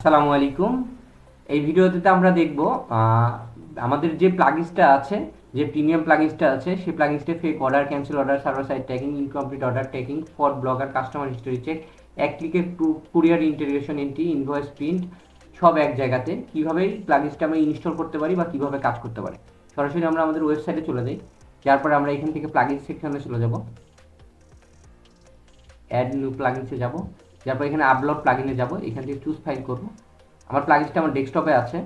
আসসালামু আলাইকুম। এই ভিডিওতে আমরা দেখব আমাদের যে প্লাগইনসটা আছে, যে প্রিমিয়াম প্লাগইনসটা আছে, সেই প্লাগইনসটা fake order, cancel order, server side tracking, incomplete order tracking, for blogger, customer history check, এক ক্লিকে courier integration entry, invoice print, সব এক জায়গাতে কীভাবে প্লাগইনসটা আমরা ইনস্টল করতে পারি বা কীভাবে কাজ করতে পারি। সরাসরি আমরা আমাদের ওয়েবসাইটে চলে যাই। যার পরে আমরা এখান থেকে প্লাগইন সেকশনে চলে যাব, অ্যাড নিউ প্লাগইনসে যাব। তারপর এখানে আপলোড প্লাগইনে যাব, এখান থেকে চুজ ফাইল করব। আমার প্লাগইনসটা আমার ডেস্কটপে আছে।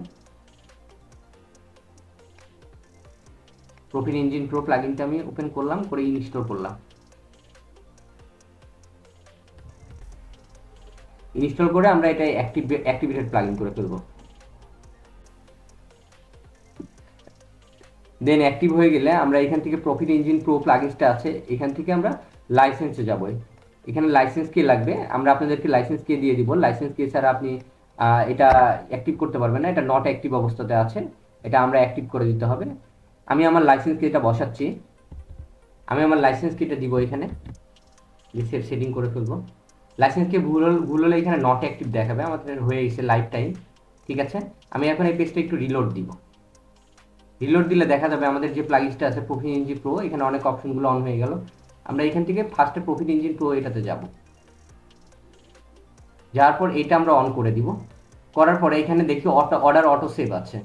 প্রোফিন ইঞ্জিন প্রো প্লাগইনটা আমি ওপেন করলাম, করে ইনস্টল করলাম। ইনস্টল করে আমরা এটা অ্যাক্টিভেটেড প্লাগইন করে ফেলবো। দেন অ্যাক্টিভ হয়ে গেলে আমরা এখান থেকে প্রফিট ইঞ্জিন প্রো প্লাগইনসটা আছে, এখান থেকে আমরা লাইসেন্সে যাব। এখানে লাইসেন্স কে লাগবে, আমরা আপনাদেরকে লাইসেন্স কে দিয়ে দিব। লাইসেন্স কে ছাড়া আপনি এটা অ্যাক্টিভ করতে পারবেন না, এটা নট অ্যাক্টিভ অবস্থাতে আছে, এটা আমরা অ্যাক্টিভ করে দিতে হবে। আমি আমার লাইসেন্স কে এটা বসাচ্ছি, আমি আমার লাইসেন্স কিটা দিব এখানে, সেটিং করে ফেলবো। লাইসেন্স কে ভুল হলে এখানে নট অ্যাক্টিভ দেখাবে, আমাদের হয়ে গেছে লাইফ টাইম। ঠিক আছে, আমি এখন এই পেজটা একটু রিলোড দিব। রিলোড দিলে দেখা যাবে আমাদের যে প্লাগইনসটা আছে প্রফিট ইঞ্জিন প্রো, এখানে অনেক অপশনগুলো অন হয়ে গেল। আমরা এখান থেকে ফার্স্টে প্রফিট ইঞ্জিন প্রো এটাতে যাব। যাওয়ার পর এটা আমরা অন করে দিব। করার পরে এখানে দেখি অর্ডার অটো সেভ আছে।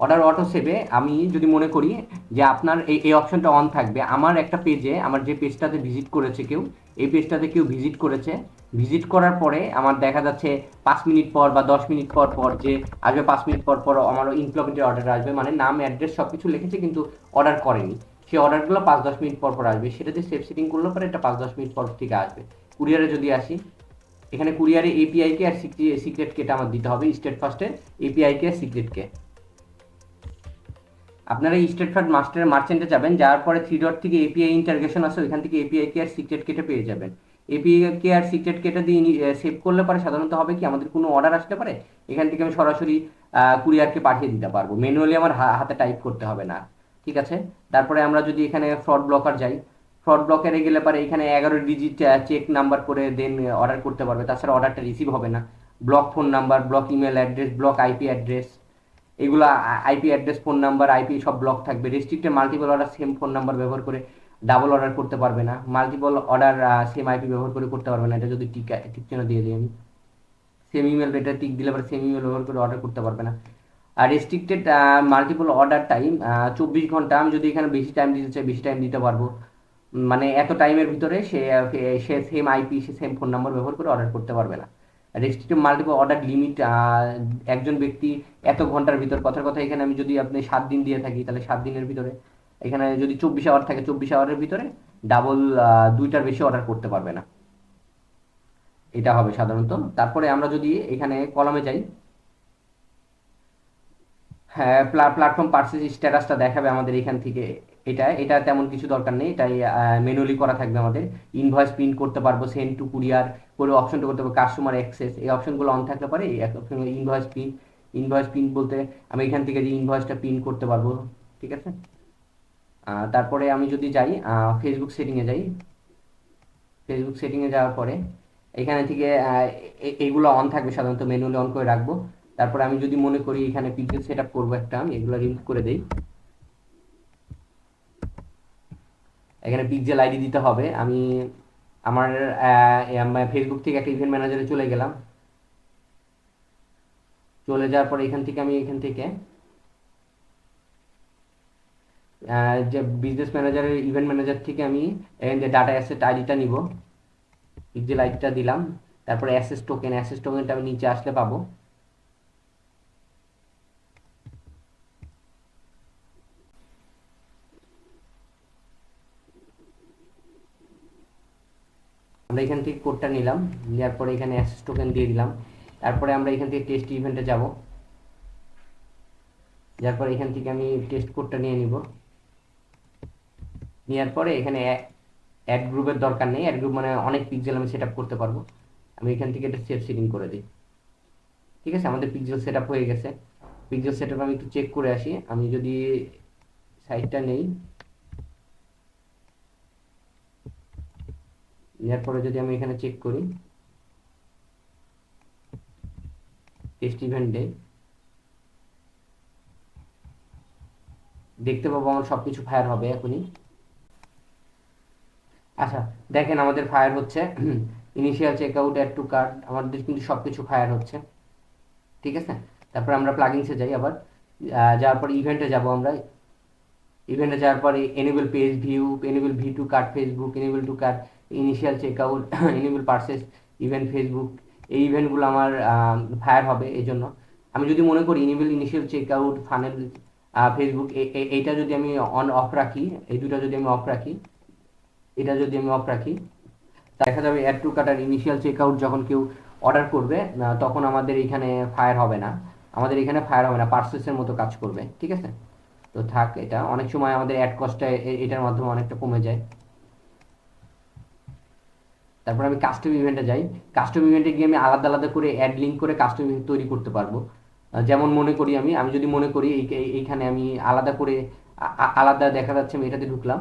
অর্ডার অটো সেভে আমি যদি মনে করি যে আপনার এই অপশনটা অন থাকবে, আমার একটা পেজে, আমার যে পেজটাতে ভিজিট করেছে কেউ, এই পেজটাতে কেউ ভিজিট করেছে, ভিজিট করার পরে আমার দেখা যাচ্ছে 5 মিনিট পর বা 10 মিনিট পর পর যে আসবে, 5 মিনিট পর পর আমার ইনক্লুডেড অর্ডার আসবে, মানে নাম অ্যাড্রেস সব কিছু লিখেছে কিন্তু অর্ডার করেনি। সেই অর্ডারগুলো 5-10 মিনিট পর পর আসবে, সেটাতে সেভ সেটিং করলে পরে এটা 5-10 মিনিট পর থেকে আসবে। কুরিয়ারে যদি আসি, এখানে কুরিয়ারে এপিআই কে আর সিক্রেট কেটা আমার দিতে হবে। স্টেট ফার্স্টে এপিআই কে আর সিক্রেট কে। আপনারা স্টেট ফার্স্ট মাস্টার মার্চেন্টে যাবেন, যাওয়ার পরে থ্রি ডট থেকে এপিআই ইন্টারগ্রেশন আছে, ওইখান থেকে এপিআই কে আর সিক্রেট কেটে পেয়ে যাবেন। এপিআই কে আর সিক্রেট কেটে দিয়ে সেভ করলে পরে সাধারণত হবে কি, আমাদের কোনো অর্ডার আসতে পারে, এখান থেকে আমি সরাসরি কুরিয়ারকে পাঠিয়ে দিতে পারবো, ম্যানুয়ালি আমার হাতে টাইপ করতে হবে না। ঠিক আছে, তারপরে আমরা যদি এখানে ফ্রড ব্লকার যাই, ফ্রড ব্লকারে গেলে পরে এখানে 11 ডিজিট চেক নাম্বার করে দেন অর্ডার করতে পারবে, তাছাড়া অর্ডারটা রিসিভ হবে না। Block phone number, block email address, block IP address, এগুলা IP address, phone number, IP সব ব্লক থাকবে। Restricted multiple order same phone number ব্যবহার করে ডাবল অর্ডার করতে পারবে না। মাল্টিপল অর্ডার সেম আইপি ব্যবহার করে করতে পারবে না, এটা যদি টিক চিহ্ন দিয়ে দিই আমি। সেম ইমেল, এটা টিক দিলে পরে সেম ইমেল ব্যবহার করে অর্ডার করতে পারবে না। আর রেস্ট্রিক্টেড মাল্টিপল অর্ডার টাইম 24 ঘন্টা, আমি যদি এখানে বেশি টাইম দিতে চাই বেশি টাইম দিতে পারবো। মানে এত টাইমের ভিতরে সে সেম আইপি, সে সেম ফোন নাম্বার ব্যবহার করে অর্ডার করতে পারবে না। রেস্ট্রিক্টেড মাল্টিপল অর্ডার লিমিট, একজন ব্যক্তি এত ঘন্টার ভিতর, কথার কথা এখানে আমি যদি আপনি 7 দিন দিয়ে থাকি, তাহলে 7 দিনের ভিতরে, এখানে যদি 24 আওয়ার থাকে, 24 আওয়ারের ভিতরে ডাবল দুইটার বেশি অর্ডার করতে পারবে না, এটা হবে সাধারণত। তারপরে আমরা যদি এখানে কলামে যাই, হ্যাঁ, প্ল্যাটফর্ম পারচেজ স্ট্যাটাসটা দেখাবে আমাদের এখান থেকে। এটা তেমন কিছু দরকার নেই, এটাই ম্যানুয়ালি করা থাকবে আমাদের। ইনভয়েস প্রিন্ট করতে পারবো, সেন্ড টু কুরিয়ার করে অপশনটা করতে পারবো, কাস্টমার অ্যাক্সেস, এই অপশনগুলো অন থাকলে পারে এই option invoice print. Invoice print বলতে আমি এখান থেকে যে ইনভয়েসটা প্রিন্ট করতে পারবো। ঠিক আছে, তারপরে আমি যদি যাই ফেসবুক সেটিংয়ে যাই, ফেসবুক সেটিংয়ে যাওয়ার পরে এখানে থেকে এইগুলো অন থাকবে, সাধারণত ম্যানুয়ালি অন করে রাখবো। তারপরে আমি যদি মনে করি এখানে পিক্সেল সেট আপ করবো একটা, আমি এগুলো রিমুভ করে দিই। এখানে পিক্সেল আইডি দিতে হবে। আমি আমার ফেসবুক থেকে একটা ইভেন্ট ম্যানেজারে চলে গেলাম। চলে যাওয়ার পরে এখান থেকে যে বিজনেস ম্যানেজারের ইভেন্ট ম্যানেজার থেকে আমি এখান থেকে ডাটা অ্যাসেট আইডিটা নিব, পিক্সেল আইডিটা দিলাম। তারপরে অ্যাসেস টোকেনটা আমি নিচে আসলে পাবো। আমরা এখান থেকে কোডটা নিলাম, নেওয়ার পরে এখানে অ্যাসেস টোকেন দিয়ে দিলাম। তারপরে আমরা এখান থেকে টেস্ট ইভেন্টে যাব, যার পরে এখান থেকে আমি টেস্ট কোডটা নিয়ে নিব। নেওয়ার পরে এখানে অ্যাড গ্রুপের দরকার নেই, অ্যাড গ্রুপ মানে অনেক পিক্সেল আমি সেট আপ করতে পারবো। আমি এখান থেকে এটা সেভ সেটিং করে দিই। ঠিক আছে, আমাদের পিক্সেল সেট আপ হয়ে গেছে। পিক্সেল সেট আপ আমি একটু চেক করে আসি। আমি যদি সাইটটা নেই, নেওয়ার পরে যদি আমি এখানে চেক করি, টেস্ট ইভেন্ট ডে দেখতে পাবো আমার সব কিছু ফায়ার হবে এখনই। আচ্ছা, দেখেন আমাদের ফায়ার হচ্ছে initial check out, add to cart, আমাদের কিন্তু সব কিছু ফায়ার হচ্ছে। ঠিক আছে, তারপর আমরা প্লাগিংসে যাই আবার। যাওয়ার পর ইভেন্টে যাব আমরা। ইভেন্টে যাওয়ার পরে enable page view, enable V to cart Facebook, enable to cart, initial check out, enable purchase, event Facebook, এই ইভেন্টগুলো আমার ফায়ার হবে। এই জন্য আমি যদি মনে করি enable initial check out, funnel, Facebook, এইটা যদি আমি অন অফ রাখি, এই দুটো যদি আমি অফ রাখি, এটা যদি আমি অফ রাখি, দেখা যাবে অ্যাড টু কার্ট আর ইনিশিয়াল চেক আউট যখন কেউ অর্ডার করবে তখন আমাদের এখানে ফায়ার হবে না। আমাদের এখানে ফায়ার হবে না, পার্সেসের মতো কাজ করবে। ঠিক আছে, তো থাক, এটা অনেক সময় আমাদের অ্যাড কস্টটা এটার মাধ্যমে অনেকটা কমে যায়। তারপর আমি কাস্টম ইভেন্টে যাই। কাস্টম ইভেন্টে গিয়ে আমি আলাদা আলাদা করে অ্যাড লিঙ্ক করে কাস্টম ইভেন্ট তৈরি করতে পারবো। যেমন মনে করি আমি আমি যদি মনে করি এইখানে আমি আলাদা করে আলাদা দেখা যাচ্ছে আমি এটাতে ঢুকলাম।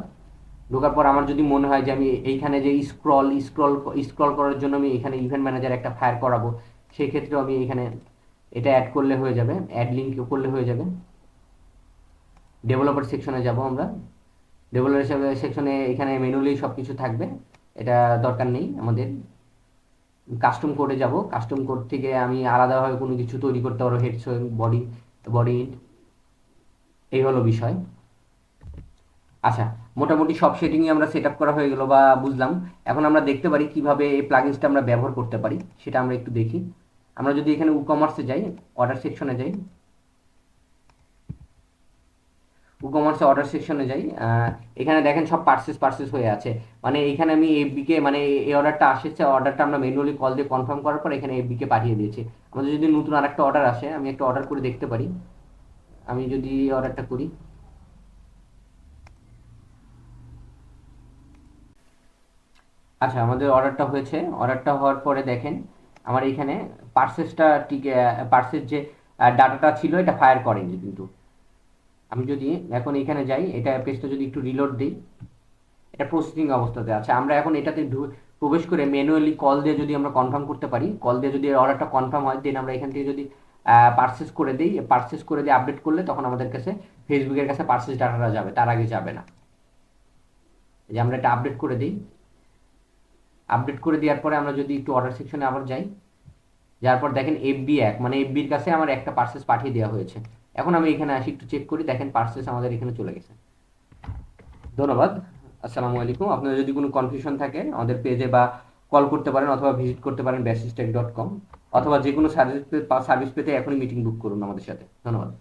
ঢোকার পর আমার যদি মনে হয় যে আমি এইখানে যে স্ক্রল স্ক্রল স্ক্রল করার জন্য আমি এখানে ইভেন্ট ম্যানেজার একটা ফায়ার করাবো, সেই ক্ষেত্রেও আমি এখানে এটা অ্যাড করলে হয়ে যাবে, অ্যাড লিঙ্ক করলে হয়ে যাবে। ডেভেলপার সেকশনে যাব আমরা। ডেভেলপার সেকশনে এখানে ম্যানুয়ালি সব কিছু থাকবে, এটা দরকার নেই আমাদের। কাস্টম কোডে যাব, কাস্টম কোড থেকে আমি আলাদাভাবে কোনো কিছু তৈরি করতে পারবো, হেড বডি, বডি, এই হলো বিষয়। আচ্ছা, মোটামুটি সব সেটিংই আমরা সেট আপ করা হয়ে গেল বা বুঝলাম। এখন আমরা দেখতে পারি কিভাবে এই প্লাগইনসটা আমরা ব্যবহার করতে পারি, সেটা আমরা একটু দেখি। আমরা যদি এখানে কমার্সে যাই, অর্ডার সেকশনে যাই, কমার্সে অর্ডার সেকশনে যাই, এখানে দেখেন সব পার্সেস পার্সেস হয়ে আছে। মানে এখানে আমি এফবিকে, মানে এই অর্ডারটা আসছে, অর্ডারটা আমরা ম্যানুয়ালি কল দিয়ে কনফার্ম করার পর এখানে এফবিকে পাঠিয়ে দিয়েছি। আমাদের যদি নতুন আরেকটা অর্ডার আসে, আমি একটা অর্ডার করে দেখতে পারি। আমি যদি অর্ডারটা করি, আচ্ছা আমাদের অর্ডারটা হয়েছে। অর্ডারটা হওয়ার পরে দেখেন আমার এইখানে পার্সেসটা ঠিক, পার্সেস যে ডাটাটা ছিল এটা ফায়ার করেনি কিন্তু। আমি যদি এখন এখানে যাই, এটা পেজটা যদি একটু রিলোড দিই, এটা প্রসেসিং অবস্থাতে আছে। আমরা এখন এটাতে প্রবেশ করে ম্যানুয়ালি কল দিয়ে যদি আমরা কনফার্ম করতে পারি, কল দিয়ে যদি অর্ডারটা কনফার্ম হয়, দেন আমরা এখান থেকে যদি পার্সেস করে দিই, পার্সেস করে দিয়ে আপডেট করলে তখন আমাদের কাছে ফেসবুকের কাছে পার্সেস ডাটাটা যাবে, তার আগে যাবে না। এই যে আমরা এটা আপডেট করে দিই। আপডেট করে দেওয়ার পরে আমরা যদি একটু অর্ডার সেকশনে আবার যাই, যার পর দেখেন এফবি এক, মানে এফবির কাছে আমার একটা পার্সেস পাঠিয়ে দেওয়া হয়েছে। এখন আমি এখানে আসি, একটু চেক করি, দেখেন পার্সেস আমাদের এখানে চলে গেছে। ধন্যবাদ। আসসালামু আলাইকুম। আপনার যদি কোনো কনফিউশন থাকে আমাদের পেজে বা কল করতে পারেন, অথবা ভিজিট করতে পারেন basisTech.com, অথবা যে কোনো সার্ভিস পেতে এখনই মিটিং বুক করুন আমাদের সাথে। ধন্যবাদ।